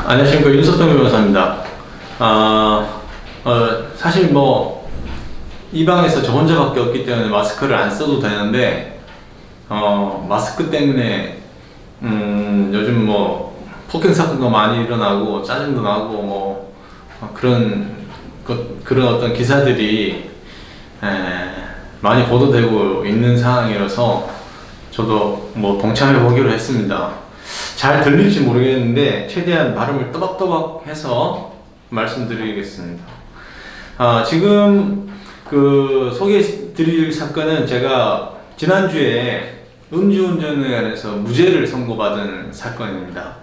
안녕하십니까, 윤석동 변호사입니다. 사실 이 방에서 저 혼자밖에 없기 때문에 마스크를 안 써도 되는데, 마스크 때문에 요즘 폭행 사건도 많이 일어나고 짜증도 나고 그런 어떤 기사들이 많이 보도되고 있는 상황이라서 저도 동참해 보기로 했습니다. 잘 들릴지 모르겠는데 최대한 발음을 또박또박 해서 말씀드리겠습니다. 지금 소개해 드릴 사건은 제가 지난주에 음주운전에 관해서 무죄를 선고받은 사건입니다.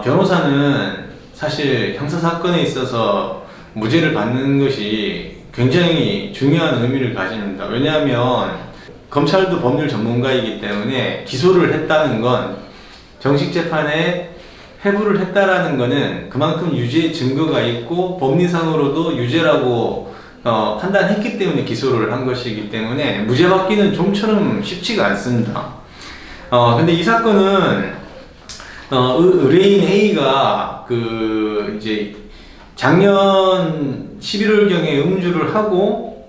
변호사는 사실 형사사건에 있어서 무죄를 받는 것이 굉장히 중요한 의미를 가집니다. 왜냐하면 검찰도 법률 전문가이기 때문에 기소를 했다는 건, 정식 재판에 회부를 했다라는 것은 그만큼 유죄 증거가 있고 법리상으로도 유죄라고 판단했기 때문에 기소를 한 것이기 때문에 무죄 받기는 좀처럼 쉽지가 않습니다. 근데 이 사건은 의뢰인 A가 이제 작년 11월경에 음주를 하고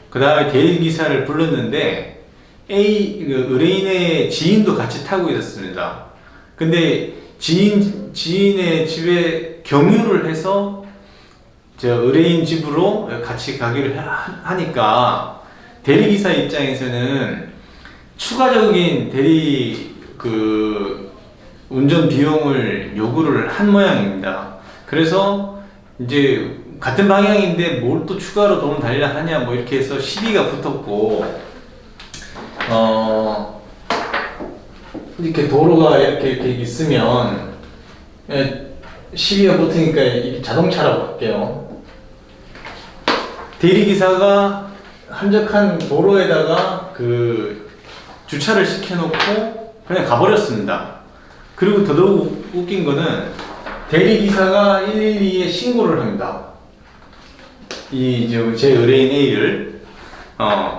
그 다음에 대리기사를 불렀는데 의뢰인의 지인도 같이 타고 있었습니다. 근데 지인의 집에 경유를 해서 의뢰인 집으로 같이 가기를 하니까 대리기사 입장에서는 추가적인 운전 비용을 요구를 한 모양입니다. 그래서 이제 같은 방향인데 뭘 또 추가로 돈 달라 하냐 이렇게 해서 시비가 붙었고, 이렇게 도로가 이렇게 있으면 시비가 붙으니까 이게 자동차라고 할게요. 대리기사가 한적한 도로에다가 주차를 시켜놓고 그냥 가버렸습니다. 그리고 더더욱 웃긴 거는 대리기사가 112에 신고를 합니다. 제 의뢰인 A를.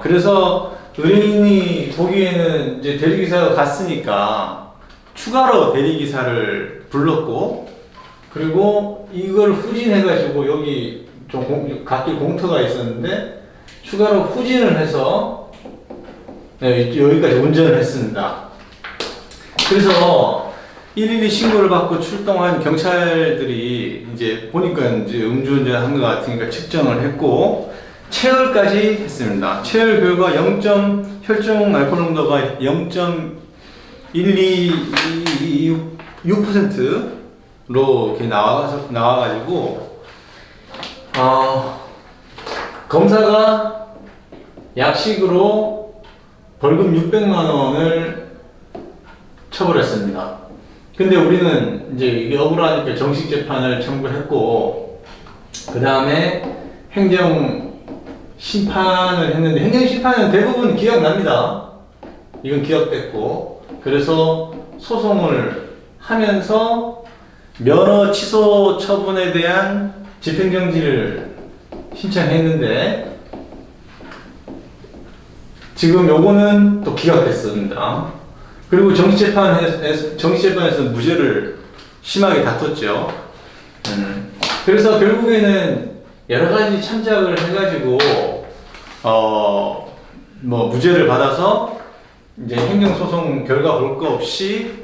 그래서 의뢰인이 보기에는 이제 대리기사가 갔으니까 추가로 대리기사를 불렀고, 그리고 이걸 후진해가지고 여기 좀 갓길 공터가 있었는데 추가로 후진을 해서 여기까지 운전을 했습니다. 그래서 112 신고를 받고 출동한 경찰들이 이제 보니까 이제 음주운전 한 것 같으니까 측정을 했고 체열까지 했습니다. 체열 결과 혈중 알코올 농도가 0.126%로 이렇게 나와가지고 검사가 약식으로 벌금 600만 원을 처벌했습니다. 근데 우리는 이제 이게 억울하니까 정식 재판을 청구했고, 그 다음에 행정 심판을 했는데, 행정 심판은 대부분 기억납니다. 이건 기억됐고, 그래서 소송을 하면서 면허 취소 처분에 대한 집행정지를 신청했는데, 지금 요거는 또 기각됐습니다. 그리고 정치재판에서 무죄를 심하게 다퉜죠. 그래서 결국에는 여러 가지 참작을 해가지고, 무죄를 받아서 이제 행정소송 결과 볼 거 없이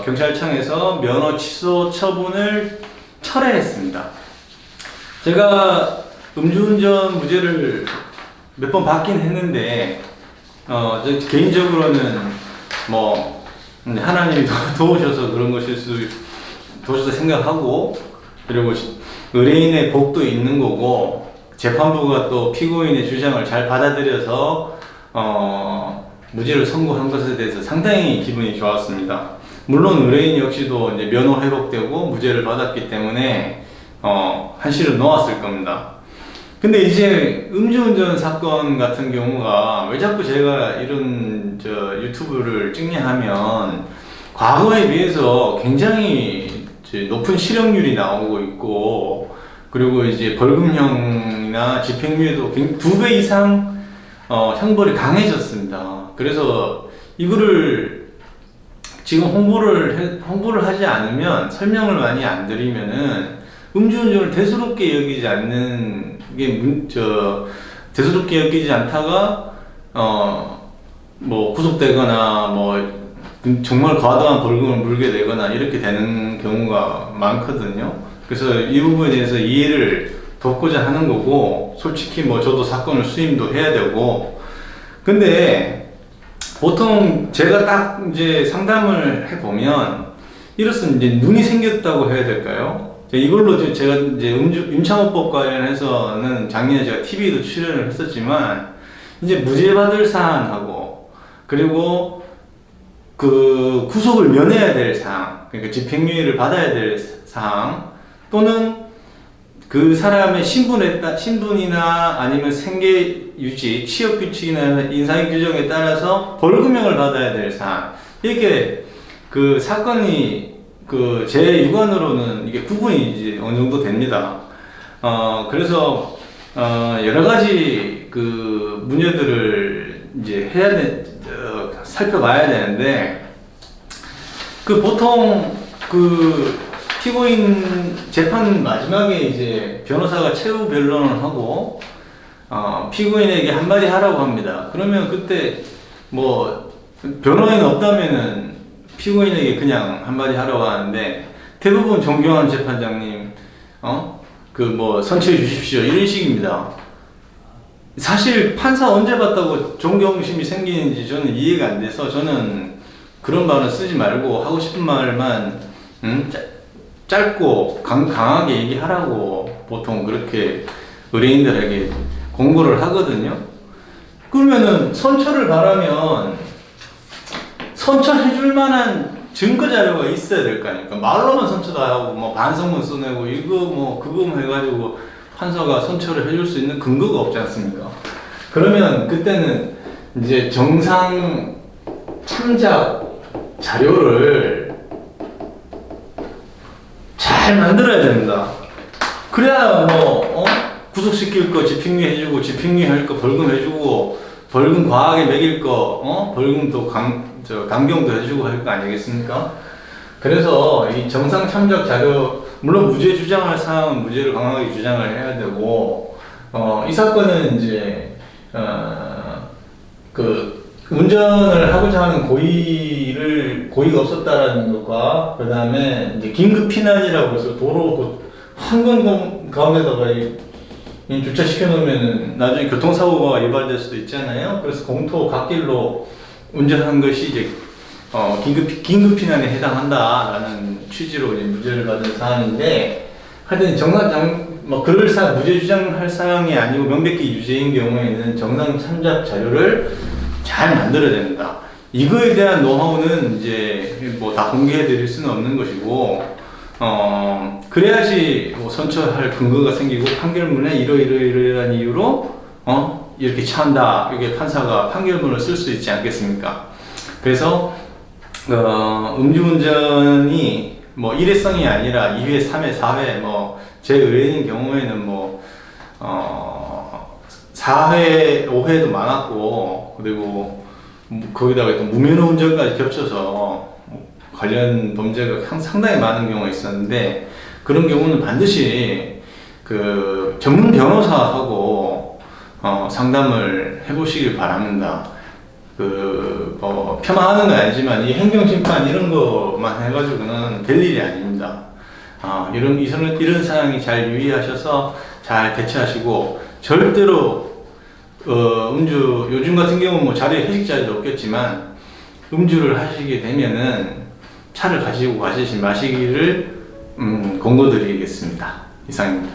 경찰청에서 면허 취소 처분을 철회했습니다. 제가 음주운전 무죄를 몇 번 받긴 했는데, 개인적으로는 하나님이 도우셔서 그런 것일 도우셔서 생각하고, 그리고 의뢰인의 복도 있는 거고, 재판부가 또 피고인의 주장을 잘 받아들여서 무죄를 선고한 것에 대해서 상당히 기분이 좋았습니다. 물론 의뢰인 역시도 이제 면허 회복되고 무죄를 받았기 때문에 한시를 놓았을 겁니다. 근데 이제 음주운전 사건 같은 경우가 왜 자꾸 제가 이런 유튜브를 찍냐 하면, 과거에 비해서 굉장히 높은 실형률이 나오고 있고, 그리고 이제 벌금형이나 집행유예도 2배 이상 형벌이 강해졌습니다. 그래서 이거를 지금 홍보를 하지 않으면, 설명을 많이 안 드리면은 음주운전을 대수롭게 여기지 않는 게 대수롭게 여기지 않다가 뭐 구속되거나 뭐 정말 과도한 벌금을 물게 되거나 이렇게 되는 경우가 많거든요. 그래서 이 부분에 대해서 이해를 돕고자 하는 거고, 솔직히 뭐 저도 사건을 수임도 해야 되고. 근데 보통 제가 딱 이제 상담을 해보면 이렇습니다. 이제 눈이 생겼다고 해야 될까요? 이걸로 제가 이제 임창호법 관련해서는 작년에 제가 TV에도 출연을 했었지만, 이제 무죄 받을 사안하고, 그리고 그 구속을 면해야 될 사항, 그러니까 집행유예를 받아야 될 사항, 또는 그 사람의 신분이나 아니면 생계 유지, 취업 규칙이나 인사의 규정에 따라서 벌금형을 받아야 될 사안, 이렇게 그 사건이 그 제 육안으로는 이게 구분이 이제 어느 정도 됩니다. 그래서 여러 가지 그 문제들을 이제 살펴봐야 되는데, 그 보통 그 피고인 재판 마지막에 이제 변호사가 최후 변론을 하고 피고인에게 한마디 하라고 합니다. 그러면 그때 뭐 변호인이 없다면은 피고인에게 그냥 한마디 하라고 하는데, 대부분 존경하는 재판장님 그 뭐 선처해 주십시오 이런 식입니다. 사실 판사 언제 봤다고 존경심이 생기는지 저는 이해가 안 돼서, 저는 그런 말은 쓰지 말고 하고 싶은 말만 짧고 강하게 얘기하라고 보통 그렇게 의뢰인들에게 공고를 하거든요. 그러면은 선처를 바라면 선처해줄 만한 증거 자료가 있어야 될 거 아닙니까? 말로만 선처도 하고 뭐 반성문 써내고 이거 뭐 그거 해가지고 판사가 선처를 해줄 수 있는 근거가 없지 않습니까? 그러면 그때는 이제 정상 참작 자료를 잘 만들어야 됩니다. 그래야 뭐 구속시킬 거 집행유예 해주고, 집행유예 할 거 벌금 해주고, 벌금 과하게 매길 거 벌금도 감경도 해주고 할 거 아니겠습니까? 그래서 이 정상 참작 자료, 물론 무죄 주장할 사항은 무죄를 강하게 주장을 해야 되고, 이 사건은 이제 그 운전을 하고자 하는 고의가 없었다라는 것과, 그 다음에 이제 긴급 피난이라고 해서 도로 그 황금 가운데다가 주차시켜 놓으면 나중에 교통사고가 유발될 수도 있잖아요. 그래서 공토 갓길로 운전한 것이 이제 긴급 피난에 해당한다라는 취지로 이제 무죄를 받은 사안인데, 하여튼 그럴 사안, 무죄 주장할 사항이 아니고 명백히 유죄인 경우에는 정상 참작 자료를 잘 만들어야 됩니다. 이거에 대한 노하우는 이제 뭐 다 공개해 드릴 수는 없는 것이고, 그래야지 뭐 선처할 근거가 생기고, 판결문에 이러이러한 이유로 이렇게 처한다, 이게 판사가 판결문을 쓸 수 있지 않겠습니까? 그래서 음주운전이 뭐 일회성이 아니라 2회, 3회, 4회, 뭐 제 의뢰인 경우에는 뭐 4회, 5회도 많았고, 그리고 거기다가 또 무면허 운전까지 겹쳐서 관련 범죄가 상당히 많은 경우가 있었는데, 그런 경우는 반드시 그 전문 변호사하고 상담을 해보시길 바랍니다. 폄하하는 건 아니지만 이 행정심판 이런 것만 해가지고는 될 일이 아닙니다. 이런 사항이 잘 유의하셔서 잘 대처하시고, 절대로 요즘 같은 경우는 뭐 자리에 회식 자리도 없겠지만, 음주를 하시게 되면은 차를 가지고 가시지 마시기를 권고드리겠습니다. 이상입니다.